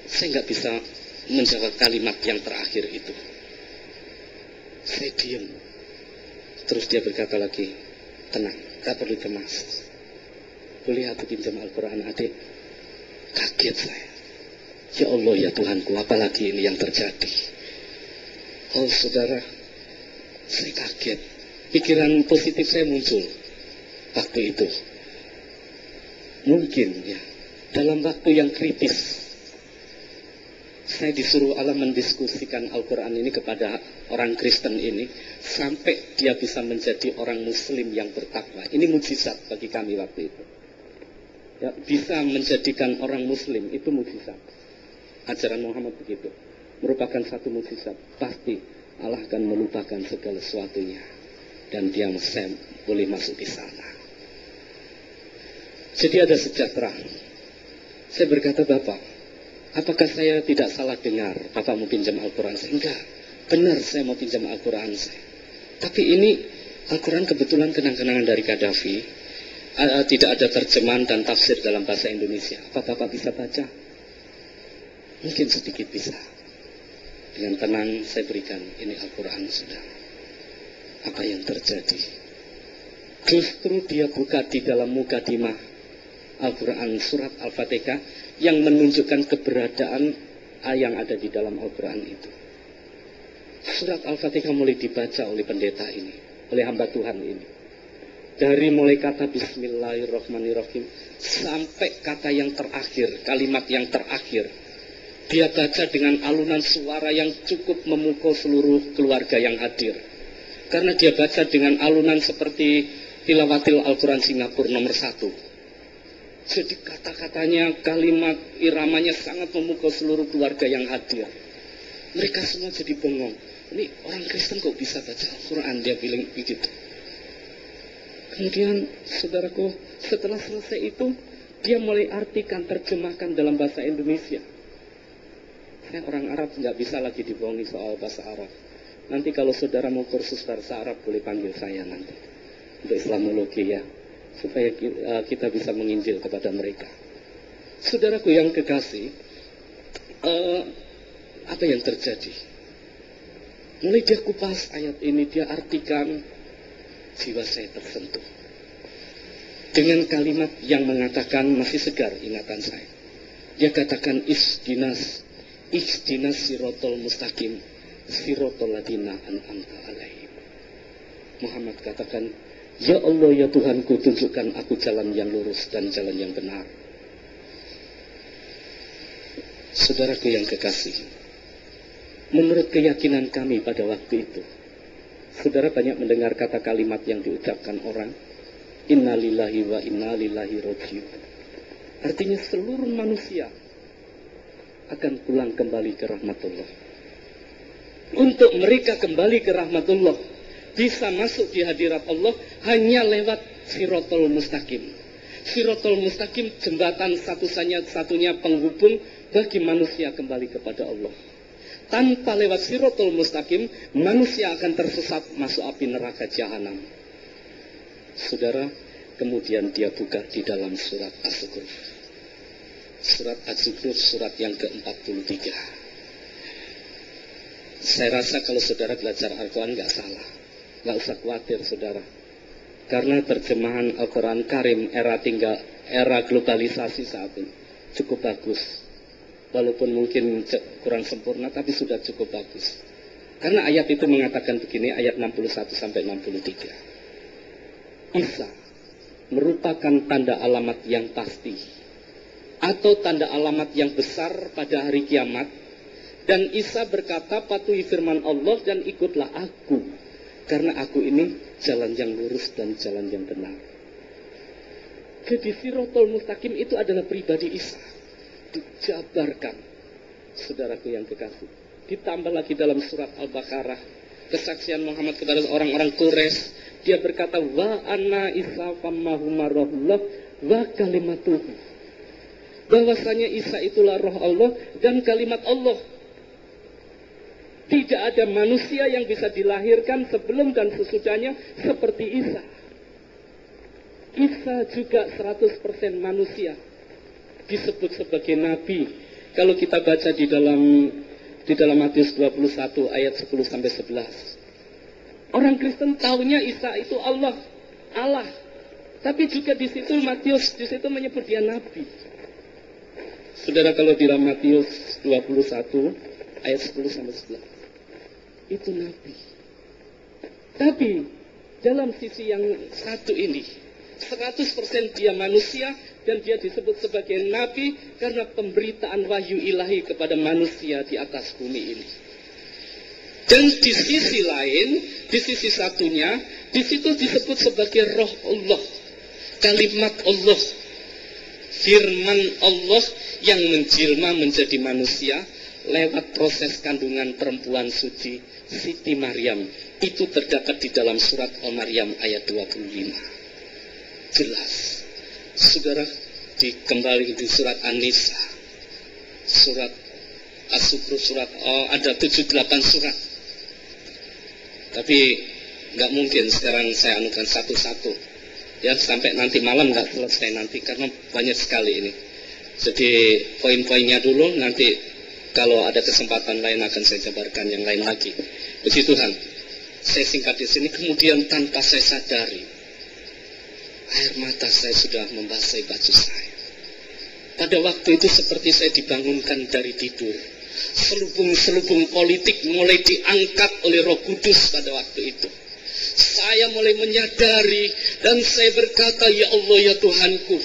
Saya nggak bisa menjawab kalimat yang terakhir itu. Saya diam. Terus dia berkata lagi, tenang, tak perlu cemas. Boleh aku pinjam Al-Quran adik? Kaget saya. Ya Allah ya Tuhanku, apalagi ini yang terjadi? Oh saudara, saya kaget. Pikiran positif saya muncul waktu itu. Mungkin ya, dalam waktu yang kritis, saya disuruh Allah mendiskusikan Al-Quran ini kepada orang Kristen ini, sampai dia bisa menjadi orang Muslim yang bertakwa. Ini mukjizat bagi kami waktu itu. Ya, bisa menjadikan orang Muslim, itu mukjizat. Ajaran Muhammad begitu, merupakan satu mukjizat. Pasti Allah akan melupakan segala sesuatunya, dan dia boleh masuk di sana. Jadi ada sejahtera. Saya berkata, Bapak, apakah saya tidak salah dengar Bapak mau pinjam Al-Quran saya? Enggak, benar saya mau pinjam Al-Quran saya. Tapi ini Al-Quran kebetulan kenang-kenangan dari Gaddafi. Tidak ada terjemahan dan tafsir dalam bahasa Indonesia. Apa Bapak bisa baca? Mungkin sedikit bisa. Dengan tenang saya berikan, ini Al-Quran sudah. Apa yang terjadi? Justru dia buka di dalam mukadimah Al-Quran surat Al-Fatihah yang menunjukkan keberadaan yang ada di dalam Al-Quran itu. Surat Al-Fatihah mulai dibaca oleh pendeta ini, oleh hamba Tuhan ini. Dari mulai kata Bismillahirrahmanirrahim sampai kata yang terakhir, kalimat yang terakhir. Dia baca dengan alunan suara yang cukup memukul seluruh keluarga yang hadir. Karena dia baca dengan alunan seperti Tilawatil Al-Quran Singapura nomor 1. Jadi kata-katanya, kalimat iramanya sangat memukul seluruh keluarga yang hadir. Mereka semua jadi bengong. Ini orang Kristen kok bisa baca Al-Quran, dia bilang begitu. Kemudian saudaraku, setelah selesai itu, dia mulai artikan, terjemahkan dalam bahasa Indonesia. Saya orang Arab nggak bisa lagi dibohongi soal bahasa Arab. Nanti kalau saudara mau kursus bahasa Arab, boleh panggil saya nanti. Untuk Islamologi ya. Supaya kita bisa menginjil kepada mereka. Saudaraku yang kekasih, apa yang terjadi? Mulai dia kupas ayat ini, dia artikan, jiwa saya tersentuh. Dengan kalimat yang mengatakan, masih segar ingatan saya. Dia katakan, Ihdinas sirotol mustaqim, sirotol ladina an'amta alaihim. Muhammad katakan, ya Allah ya Tuhanku, tunjukkan aku jalan yang lurus dan jalan yang benar. Saudaraku yang kekasih, menurut keyakinan kami pada waktu itu, saudara banyak mendengar kata kalimat yang diucapkan orang, innalillahi wa innalillahi rojiun. Artinya seluruh manusia akan pulang kembali ke rahmatullah. Untuk mereka kembali ke rahmatullah, bisa masuk di hadirat Allah hanya lewat sirotol mustaqim. Sirotol mustaqim, jembatan satu-satunya penghubung bagi manusia kembali kepada Allah. Tanpa lewat sirotol mustaqim, manusia akan tersesat masuk api neraka jahanam. Saudara, kemudian dia buka di dalam surat Az-Zukhruf. Surat Az-Zukhruf, surat yang ke-43. Saya rasa kalau saudara belajar Al-Quran nggak salah. Nggak usah khawatir saudara. Karena terjemahan Al-Quran Karim era globalisasi saat ini cukup bagus. Walaupun mungkin kurang sempurna, tapi sudah cukup bagus. Karena ayat itu mengatakan begini, ayat 61 sampai 63. Isa merupakan tanda alamat yang pasti, atau tanda alamat yang besar pada hari kiamat. Dan Isa berkata, patuhi firman Allah dan ikutlah aku. Karena aku ini jalan yang lurus dan jalan yang benar. Jadi Sirotol Mustaqim itu adalah pribadi Isa. Dijabarkan, saudaraku yang kekasih. Ditambah lagi dalam surat Al-Baqarah, kesaksian Muhammad kepada orang-orang Quraisy. Dia berkata, wa anna Isa fammahumarullah wa kalimatuhu. Bahwasanya Isa itulah roh Allah dan kalimat Allah. Tidak ada manusia yang bisa dilahirkan sebelum dan sesudahnya seperti Isa. Isa juga 100% manusia. Disebut sebagai nabi, Kalau kita baca di dalam Matius 21 ayat 10 sampai 11. Orang Kristen taunya Isa itu Allah. Tapi juga di situ Matius di situ menyebut dia nabi. Saudara, kalau di dalam Matius 21 ayat 10 sampai 11 itu nabi. Tapi dalam sisi yang satu ini 100% dia manusia dan dia disebut sebagai nabi karena pemberitaan wahyu ilahi kepada manusia di atas bumi ini. Dan di sisi lain, di sisi satunya, di situ disebut sebagai roh Allah, kalimat Allah, firman Allah yang menjelma menjadi manusia lewat proses kandungan perempuan suci Siti Maryam. Itu terdapat di dalam surat Al-Maryam ayat 25. Jelas, saudara, kembali di surat An-Nisa, surat As-Sukru, ada 78 surat. Tapi nggak mungkin sekarang saya anukan satu-satu, ya, sampai nanti malam nggak selesai nanti karena banyak sekali ini. Jadi poin-poinnya dulu, nanti kalau ada kesempatan lain akan saya jabarkan yang lain lagi. Puji Tuhan, saya singkat di sini. Kemudian tanpa saya sadari, air mata saya sudah membasahi baju saya. Pada waktu itu seperti saya dibangunkan dari tidur. Selubung-selubung politik mulai diangkat oleh Roh Kudus pada waktu itu. Saya mulai menyadari dan saya berkata, ya Allah, ya Tuhanku,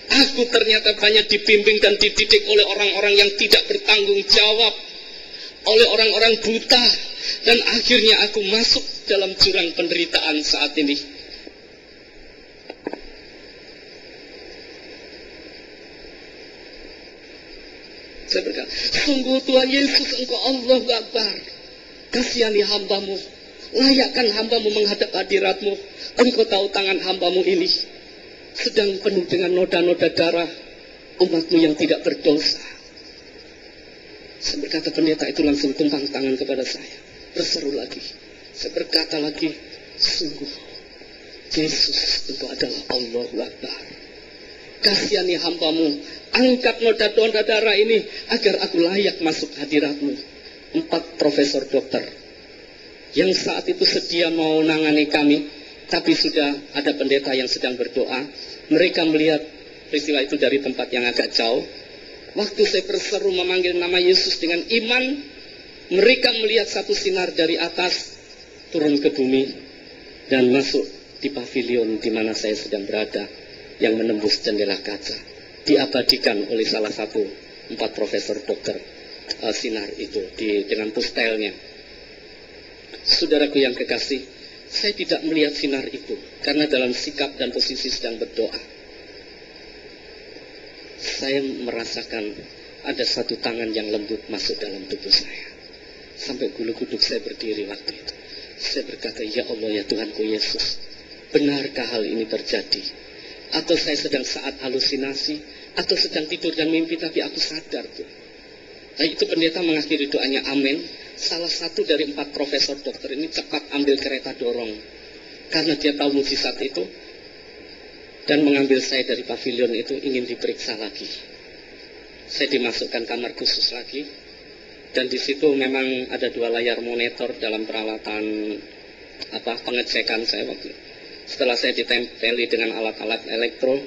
aku ternyata banyak dibimbing dan dididik oleh orang-orang yang tidak bertanggung jawab, oleh orang-orang buta, dan akhirnya aku masuk dalam jurang penderitaan saat ini. Saya berkata, sungguh Tuhan Yesus, Engkau Allah Akbar. Kasihani hambamu, layakkan hambamu menghadap hadiratmu. Engkau tahu tangan hambamu ini sedang penuh dengan noda-noda darah umatmu yang tidak berdosa. Saya berkata, pendeta itu langsung tumpang tangan kepada saya, berseru lagi. Saya berkata lagi, sungguh Yesus, Engkau adalah Allah Akbar. Kasihani hambamu, angkat noda-noda darah ini agar aku layak masuk hadiratmu. 4 profesor dokter yang saat itu sedia mau nangani kami, tapi sudah ada pendeta yang sedang berdoa. Mereka melihat peristiwa itu dari tempat yang agak jauh. Waktu saya berseru memanggil nama Yesus dengan iman, mereka melihat satu sinar dari atas turun ke bumi dan masuk di pavilion di mana saya sedang berada, yang menembus jendela kaca, diabadikan oleh salah satu 4 profesor dokter sinar itu dengan pustelnya. Saudaraku yang kekasih, saya tidak melihat sinar itu karena dalam sikap dan posisi sedang berdoa. Saya merasakan ada satu tangan yang lembut masuk dalam tubuh saya. Sampai bulu kuduk saya berdiri waktu itu. Saya berkata, ya Allah, ya Tuhanku Yesus, benarkah hal ini terjadi? Atau saya sedang saat halusinasi, atau sedang tidur dan mimpi, tapi aku sadar tuh. Nah, itu pendeta mengakhiri doanya amin. Salah satu dari 4 profesor dokter ini cepat ambil kereta dorong, karena dia tahu mujizat itu, dan mengambil saya dari pavilion itu, ingin diperiksa lagi. Saya dimasukkan kamar khusus lagi, dan di situ memang ada 2 layar monitor dalam peralatan pengecekan saya waktu itu. Setelah saya ditempeli dengan alat-alat elektro,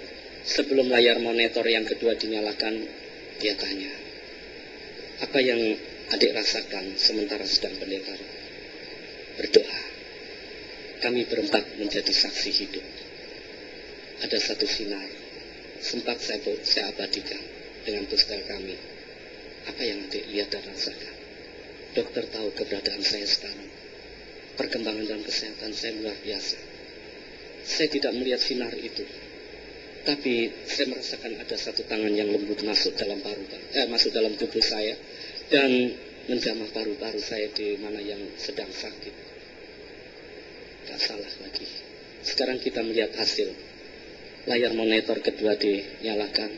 sebelum layar monitor yang kedua dinyalakan, dia tanya, apa yang adik rasakan sementara sedang pendeta berdoa? Kami berempat menjadi saksi hidup. Ada satu sinar, sempat saya abadikan dengan pustel kami. Apa yang adik lihat dan rasakan? Dokter tahu keberadaan saya sekarang. Perkembangan dalam kesehatan saya luar biasa. Saya tidak melihat sinar itu, tapi saya merasakan ada satu tangan yang lembut masuk dalam masuk dalam tubuh saya dan menjamah paru-paru saya di mana yang sedang sakit. Gak salah lagi. Sekarang kita melihat hasil. Layar monitor kedua dinyalakan.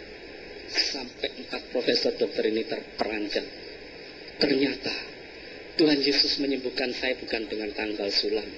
Sampai 4 profesor dokter ini terperanjat. Ternyata Tuhan Yesus menyembuhkan saya bukan dengan tanggal sulam,